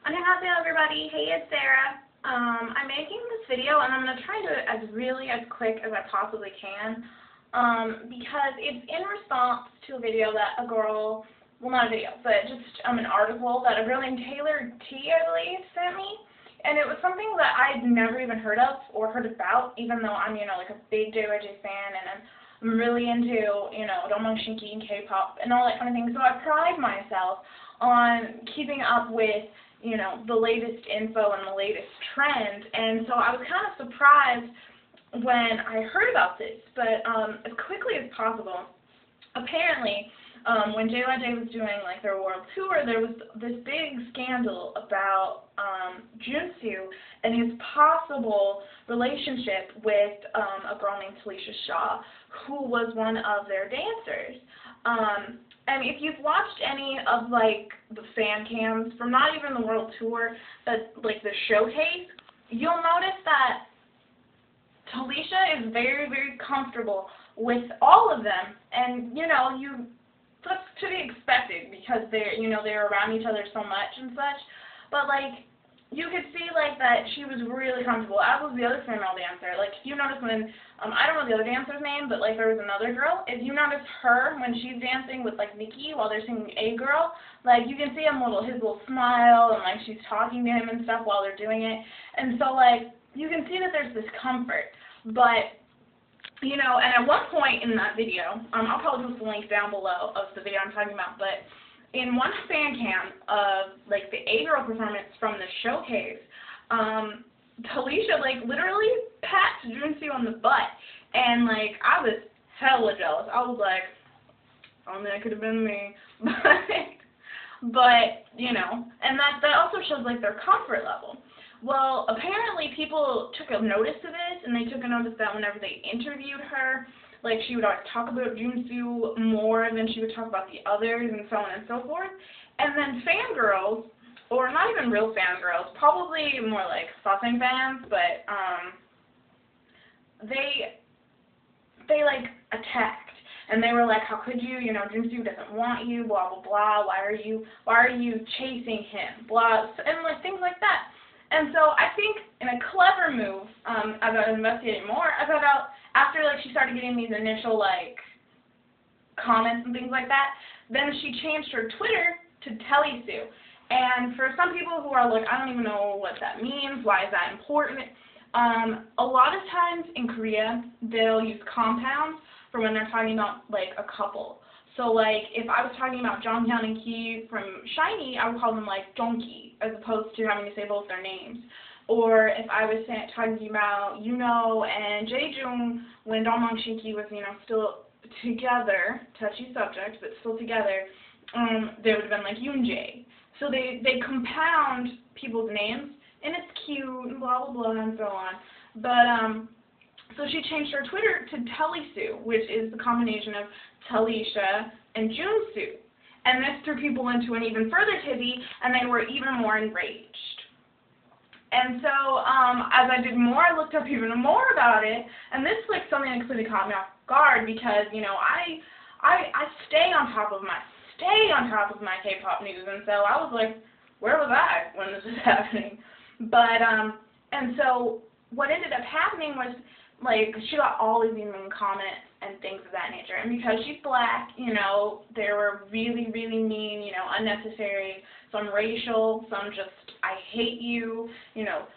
Annyeonghaseyo everybody, hey, it's Sarah. I'm making this video and I'm going to try to do it as quick as I possibly can because it's in response to a video that a girl, well not a video, but just an article that a girl named Taylor T, I believe, sent me. And it was something that I'd never even heard of or heard about, even though I'm, like a big TeliXiah fan and I'm really into, Shinki and K-pop and all that kind of thing. So I pride myself on keeping up with the latest info and the latest trend, and so I was kind of surprised when I heard about this, but as quickly as possible, apparently, when TeliXiah was doing their world tour, there was this big scandal about Junsu and his possible relationship with a girl named TeliXiah, who was one of their dancers. And if you've watched any of the fan cams from not even the world tour, but the showcase, you'll notice that TeliXiah is very, very comfortable with all of them, and that's to be expected because they're around each other so much and such. But you could see that she was really comfortable, as was the other female dancer. If you notice when I don't know the other dancer's name, but there was another girl. If you notice her when she's dancing with Nikki while they're singing Ayy Girl, you can see his little smile and she's talking to him and stuff while they're doing it. And so you can see that there's this comfort. But and at one point in that video, I'll probably post the link down below of the video I'm talking about, but in one fan cam of the Ayy Girl performance from the showcase, TeliXiah literally pats Junsu on the butt, and I was hella jealous. I was like, oh, that could have been me, but and that also shows their comfort level. Well, apparently people took a notice of this, and they took a notice that whenever they interviewed her, she would talk about Junsu more than she would talk about the others, and so on and so forth. And then fangirls, or not even real fangirls, probably more Sasaeng fans, but they attacked. And they were like, how could you, Junsu doesn't want you, blah, blah, blah, why are you chasing him, blah, and things like that. And so I think in a clever move, as I was investigating more, I found out after she started getting these initial comments and things like that, then she changed her Twitter to TeliSu. And for some people who are I don't even know what that means, why is that important? A lot of times in Korea, they'll use compounds for when they're talking about a couple. So if I was talking about Jonghyun and Ki from SHINee, I would call them Jongki, as opposed to having to say both their names. Or if I was talking about Yuno and Jaejung when Shinki was still together, touchy subject, but still together, they would have been Yoonjae. So they compound people's names, and it's cute and blah blah blah and so on. But so she changed her Twitter to TeliSu, which is the combination of TeliXiah and Junsu. And this threw people into an even further tizzy, and they were even more enraged. And so, as I did more, I looked up even more about it, and this is something that completely caught me off guard because, I stay on top of my K-pop news, and so I was like, where was I when this was happening? But, and so, what ended up happening was, she got all these mean comments and things of that nature. And because she's black, they were really, really mean, unnecessary, some racial, some just, I hate you,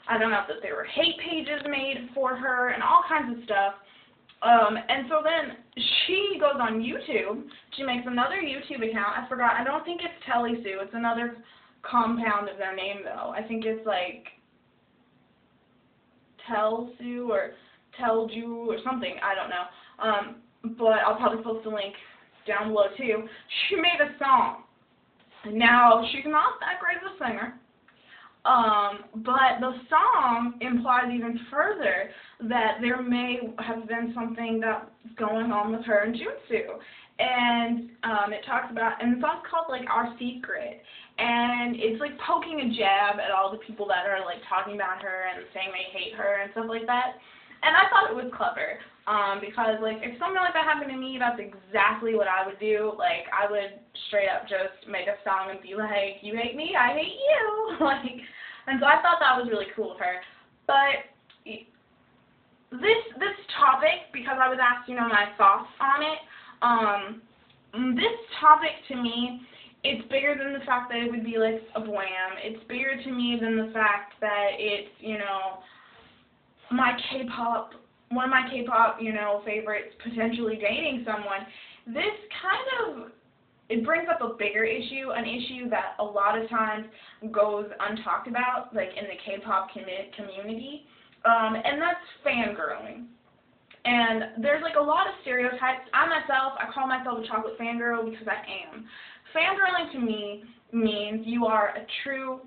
I don't know that there were hate pages made for her and all kinds of stuff. And so then she goes on YouTube. She makes another YouTube account. I forgot. I don't think it's TeliSu. It's another compound of their name, though. I think it's TeliSu or Telju or something, I don't know, but I'll probably post a link down below too. She made a song. Now, she's not that great of a singer, but the song implies even further that there may have been something that's going on with her and Junsu. And it talks about, and the song's called Our Secret, and it's poking a jab at all the people that are talking about her and saying they hate her and stuff like that. And I thought it was clever, because, like, if something like that happened to me, that's exactly what I would do. Like, I would straight up just make a song and be like, you hate me, I hate you. Like, and so I thought that was really cool of her. But this topic, because I was asked, you know, my thoughts on it, this topic to me, it's bigger than the fact that it would be like a wham. It's bigger to me than the fact that it's, you know, one of my K-pop, you know, favorites potentially dating someone. This kind of, it brings up a bigger issue, an issue that a lot of times goes untalked about, like in the K-pop community, and that's fangirling. And there's like a lot of stereotypes. I call myself a chocolate fangirl because I am. Fangirling to me means you are a true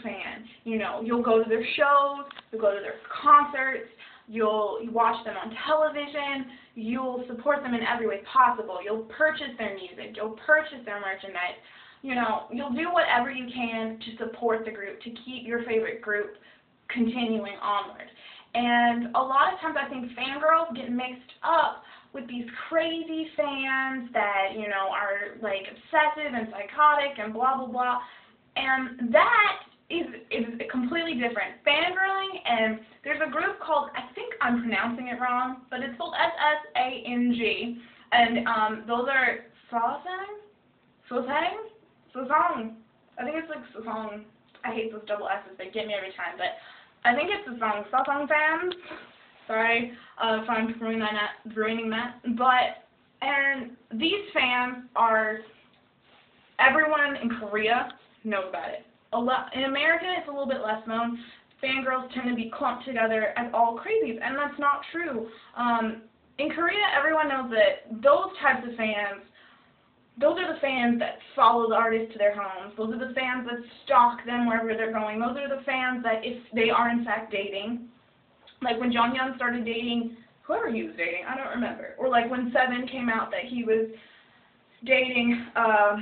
fan. You know, you'll go to their shows, you'll go to their concerts, you'll watch them on television, you'll support them in every way possible. You'll purchase their music, you'll purchase their merchandise. You know, you'll do whatever you can to support the group, to keep your favorite group continuing onward. And a lot of times I think fangirls get mixed up with these crazy fans that, you know, are like obsessive and psychotic and blah, blah, blah. And that is completely different. Fangirling, and there's a group called, I think I'm pronouncing it wrong, but it's called Sasaeng. And those are Sasaeng? I think it's like Sasaeng. I hate those double S's, they get me every time, but I think it's Sasaeng Fan. Sorry if I'm ruining that. And these fans are, everyone in Korea knows about it. In America, it's a little bit less known. Fangirls tend to be clumped together as all crazies, and that's not true. In Korea, everyone knows that those types of fans, those are the fans that follow the artist to their homes. Those are the fans that stalk them wherever they're going. Those are the fans that, if they are in fact dating, like when Jonghyun started dating whoever he was dating, I don't remember. Or like when Seven came out that he was dating, oh,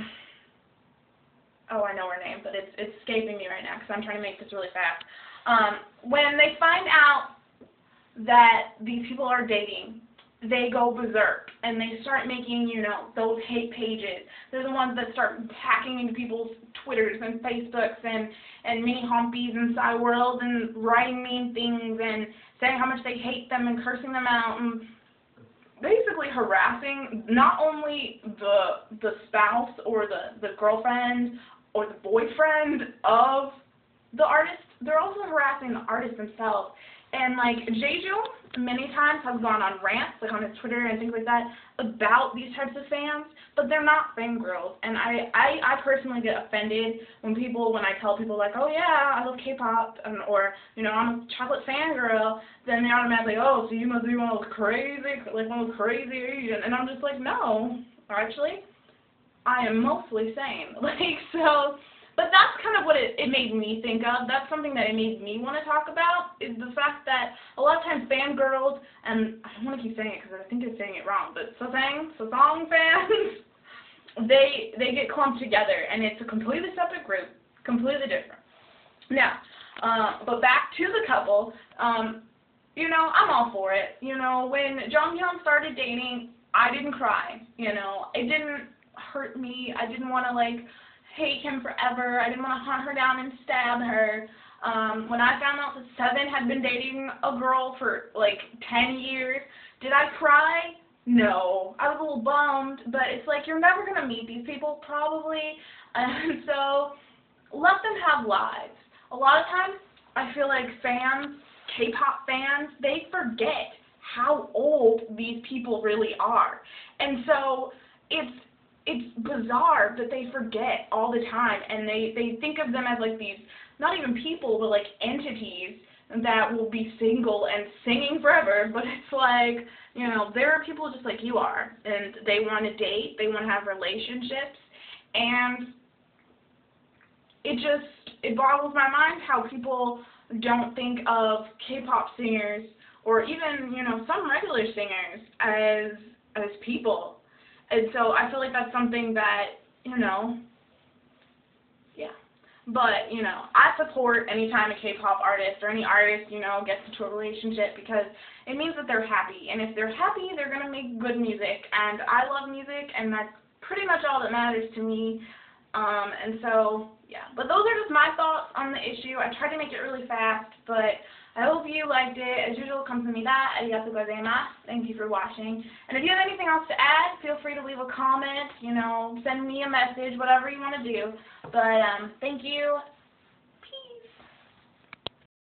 I know her name, but it's escaping me right now because I'm trying to make this really fast. When they find out that these people are dating, they go berserk, and they start making, you know, those hate pages. They're the ones that start hacking into people's Twitters and Facebooks and mini hompies and side worlds and writing mean things and saying how much they hate them and cursing them out and basically harassing not only the spouse or the girlfriend or the boyfriend of the artist, they're also harassing the artist themselves. And like Jeju many times has gone on rants, like on his Twitter and things like that, about these types of fans, but they're not fangirls. And I personally get offended when I tell people like, oh yeah, I love K-pop, or, you know, I'm a chocolate fangirl, then they automatically, oh, so you must be one of those crazy Asian. And I'm just like, no, actually, I am mostly sane. Like, so. But that's kind of what it made me think of. That's something that it made me want to talk about, is the fact that a lot of times fangirls, and I don't want to keep saying it because I think I'm saying it wrong, but Sasaeng fans, they get clumped together, and it's a completely separate group, completely different. Now, but back to the couple, you know, I'm all for it. You know, when Jonghyun started dating, I didn't cry, you know. It didn't hurt me. I didn't want to, like, hate him forever. I didn't want to hunt her down and stab her. When I found out that Seven had been dating a girl for like 10 years, did I cry? No. I was a little bummed, but it's like you're never going to meet these people probably, and so let them have lives. A lot of times I feel like fans, K-pop fans, they forget how old these people really are. And so it's bizarre that they forget all the time, and they think of them as like these, not even people, but like entities that will be single and singing forever. But it's like, you know, there are people just like you are, and they want to date, they want to have relationships, and it boggles my mind how people don't think of K-pop singers, or even, you know, some regular singers as people. And so I feel like that's something that, you know, yeah. But, you know, I support anytime a K-pop artist or any artist, you know, gets into a relationship because it means that they're happy. And if they're happy, they're going to make good music. And I love music, and that's pretty much all that matters to me. And so, yeah. But those are just my thoughts on the issue. I tried to make it really fast, but I hope you liked it. As usual, kamsahamnida. Arigatou gozaimasu. Thank you for watching. And if you have anything else to add, feel free to leave a comment, you know, send me a message, whatever you want to do. But thank you.